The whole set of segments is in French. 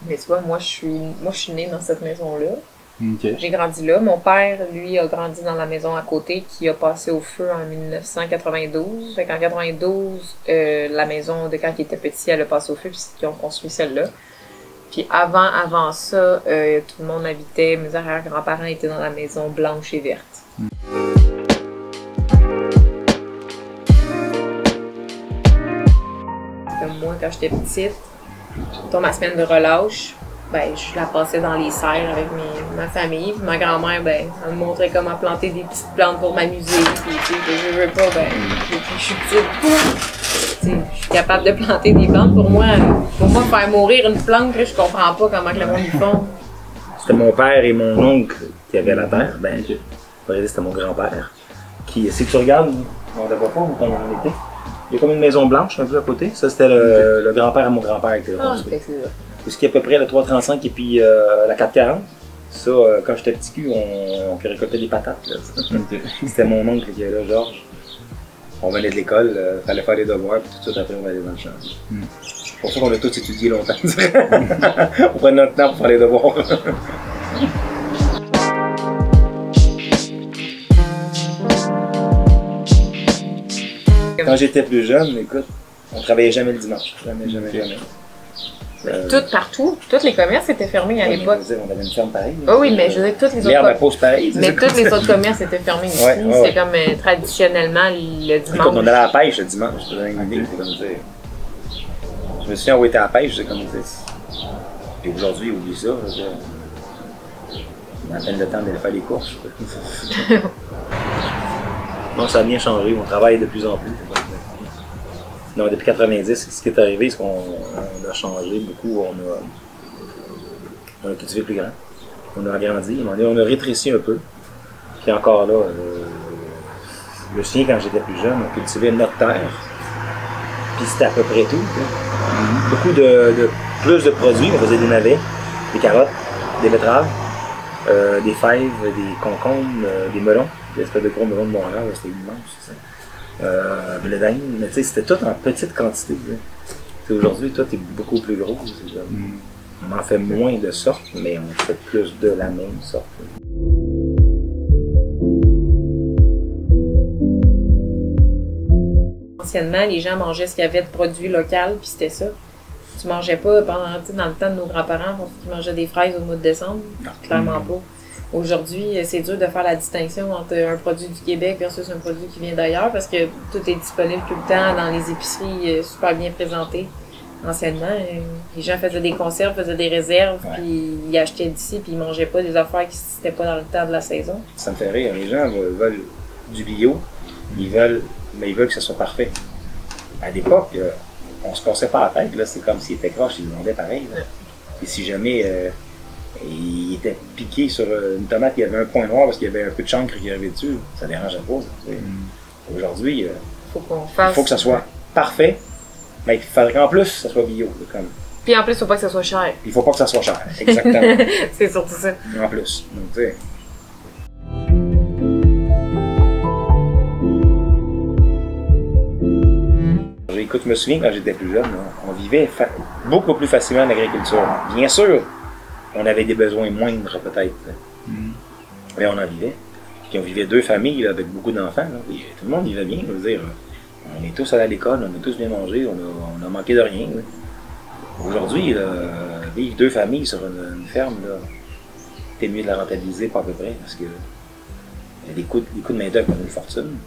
Mais tu vois, moi, je suis née dans cette maison-là. OK. J'ai grandi là. Mon père, lui, a grandi dans la maison à côté qui a passé au feu en 1992. Fait qu'en 92, la maison de quand il était petit, elle a passé au feu puis ils ont construit celle-là. Puis avant ça, tout le monde habitait, mes arrière-grands-parents étaient dans la maison blanche et verte. Comme moi, quand j'étais petite, dans ma semaine de relâche, ben, je la passais dans les serres avec ma famille. Puis ma grand-mère, ben, elle me montrait comment planter des petites plantes pour m'amuser. Puis, tu sais, je veux pas, ben, depuis que je suis petite, tu sais, je suis capable de planter des plantes. Pour moi, faire mourir une plante, là, je comprends pas comment que le monde y font. C'était mon père et mon oncle qui avaient la terre. Ben, c'était mon grand-père. Qui, si tu regardes, on ne la voit pas où on était. Il y a comme une maison blanche un peu à côté. Ça, c'était le grand-père à mon grand-père qui était là. C'est ce qui est à peu près le 335 et puis la 440. Ça, quand j'étais petit cul, on récoltait des patates. C'était mon oncle qui était là, Georges. On venait de l'école, fallait faire les devoirs, puis tout de suite après, on allait dans le champ. C'est pour ça qu'on a tous étudié longtemps. On prenait notre temps pour faire les devoirs. Quand j'étais plus jeune, écoute, on travaillait jamais le dimanche. Jamais. Tout partout, tous les commerces étaient fermés à l'époque. On avait une ferme pareille. Oh oui, mais je veux dire, tous les autres L'herbe à pause pareille. Mais tous les autres commerces étaient fermés ici. C'était comme traditionnellement le dimanche. Écoute, on allait à la pêche le dimanche, je te donne une idée. C'est comme dire. Je me souviens, on était à la pêche, c'est comme dire. Puis aujourd'hui, oublie ça. On a à peine le temps d'aller faire les courses. Bon, ça a bien changé, on travaille de plus en plus. Non, depuis 90, ce qui est arrivé, c'est qu'on a changé beaucoup, on a cultivé plus grand, on a agrandi, on a rétréci un peu. Puis encore là, je me souviens quand j'étais plus jeune, on cultivait notre terre, puis c'était à peu près tout. Beaucoup plus de produits, on faisait des navets, des carottes, des betteraves, des fèves, des concombres, des melons, des espèces de gros melons de Montréal, c'était immense, c'est ça. Le dingue, mais tu sais, c'était tout en petite quantité. Aujourd'hui, tout est beaucoup plus gros. On en fait moins de sortes, mais on fait plus de la même sorte. Anciennement, les gens mangeaient ce qu'il y avait de produits locaux, puis c'était ça. Tu mangeais pas dans le temps de nos grands-parents, ils mangeaient des fraises au mois de décembre. Non. Clairement pas. Aujourd'hui, c'est dur de faire la distinction entre un produit du Québec versus un produit qui vient d'ailleurs parce que tout est disponible tout le temps dans les épiceries super bien présentées. Anciennement, les gens faisaient des conserves, faisaient des réserves, puis ils achetaient d'ici, puis ils mangeaient pas des affaires qui n'étaient pas dans le temps de la saison. Ça me fait rire. Les gens veulent du bio, mais ils veulent que ce soit parfait. À l'époque, on se cassait pas la tête, là, c'est comme s'il était croche, ils le vendaient pareil. Là. Et si jamais il était piqué sur une tomate, il y avait un point noir parce qu'il y avait un peu de chancre qui arrivait dessus, ça dérangeait pas. Aujourd'hui, il faut que ça soit parfait, mais il faudrait qu'en plus, ça soit bio. Comme. Puis en plus, il ne faut pas que ça soit cher. Il faut pas que ça soit cher, exactement. C'est surtout ça. En plus. Donc, tu sais. Écoute, je me souviens quand j'étais plus jeune, on vivait beaucoup plus facilement l'agriculture. Bien sûr, on avait des besoins moindres peut-être, mais on en vivait. Puis on vivait deux familles là, avec beaucoup d'enfants. Tout le monde vivait bien, je veux dire. On est tous allés à l'école, on a tous bien mangé, on a manqué de rien. Aujourd'hui, vivre deux familles sur une ferme, c'est mieux de la rentabiliser pas à peu près, parce que les coûts de main-d'œuvre coûtent une fortune.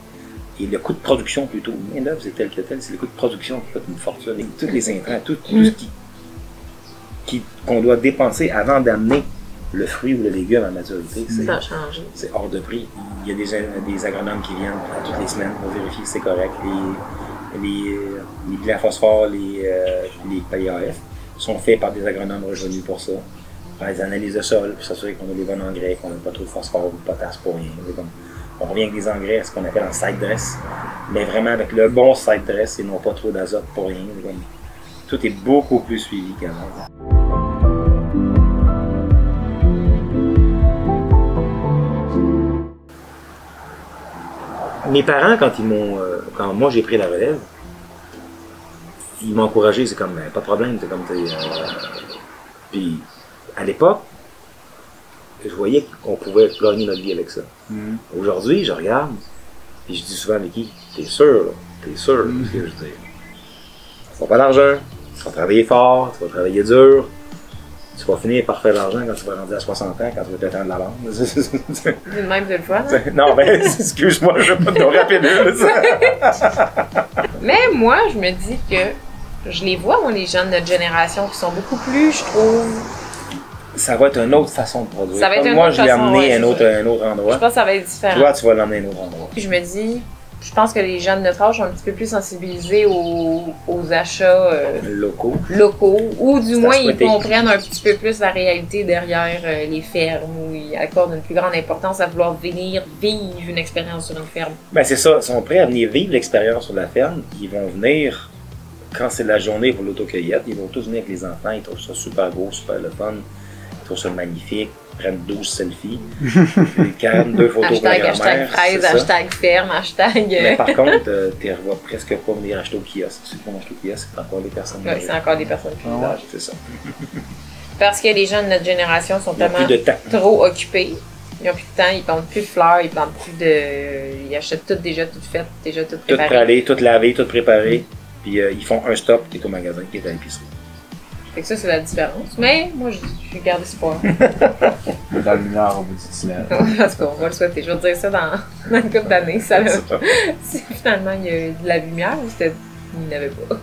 Et le coût de production plutôt, main-d'œuvre c'est tel que tel, c'est le coût de production qui coûte une fortune. Et tous les intrants, tout ce qu'on doit dépenser avant d'amener le fruit ou le légume à maturité, c'est hors de prix. Il y a des agronomes qui viennent toutes les semaines pour vérifier que c'est correct. Les bilans phosphore, les PAF sont faits par des agronomes revenus pour ça. Faire des analyses de sol pour s'assurer qu'on a des bons engrais, qu'on n'a pas trop de phosphore ou de potasse pour rien. On revient avec des engrais, ce qu'on appelle en side dress, mais vraiment avec le bon side dress et non pas trop d'azote pour rien. Tout est beaucoup plus suivi qu'avant. Mes parents, quand moi j'ai pris la relève, ils m'ont encouragé, c'est comme, pas de problème, c'est comme, Puis, à l'époque, je voyais qu'on pouvait gagner notre vie avec ça. Aujourd'hui, je regarde, puis je dis souvent à Mickey, t'es sûr, là? T'es sûr, c'est ce que je veux dire. Tu vas pas d'argent, tu vas travailler fort, tu vas travailler dur, tu vas finir par faire de l'argent quand tu vas rendre à 60 ans, quand tu vas t'attendre de la bande. C'est le même de le faire. Hein? Non, ben, excuse-moi, je vais pas te rapide. Mais moi, je me dis que je les vois, moi, les gens de notre génération, qui sont beaucoup plus, je trouve. Ça va être une autre façon de produire. Ça va être Comme une moi, autre je l'ai façon, amené à un ouais, autre endroit. Je pense que ça va être différent. Toi, tu vas l'emmener à un autre endroit. Puis je me dis, je pense que les gens de notre âge sont un petit peu plus sensibilisés aux achats Locaux. ou du C'est moins à ils souhaiter. comprennent un petit peu plus la réalité derrière les fermes, où ils accordent une plus grande importance à vouloir venir vivre une expérience sur une ferme. Ben, c'est ça. Ils sont prêts à venir vivre l'expérience sur la ferme. Ils vont venir, quand c'est la journée pour l'autocueillette, ils vont tous venir avec les enfants. Ils trouvent ça super beau, super le fun. Ils trouvent ça magnifique. Ils prennent 12 selfies. 42 photos pour la Hashtag grand-mère. fraise, c'est ça. hashtag ferme, hashtag... Mais par contre, tu ne vas presque pas venir acheter au kiosque. Ceux qui vont acheter au kiosque, c'est encore des personnes Ouais, âgées. c'est encore des personnes plus âgées. C'est ça. Parce que les gens de notre génération sont Ils n'ont tellement plus de temps. trop occupés. Ils n'ont plus de temps, ils plantent plus de fleurs, ils plantent plus de... Ils achètent tout déjà tout fait, déjà tout Tout préparé. préalé, tout lavé, tout préparé. Puis ils font un stop qui est au magasin, qui est à l'épicerie. Fait que ça, c'est la différence. Mais moi, je garde espoir. Dans le lumière au bout du tunnel. Parce qu'on va le souhaiter. Je vais te dire ça dans une couple d'années. Ça, là, C'est ça. si finalement il y a eu de la lumière ou c'était il n'y en avait pas.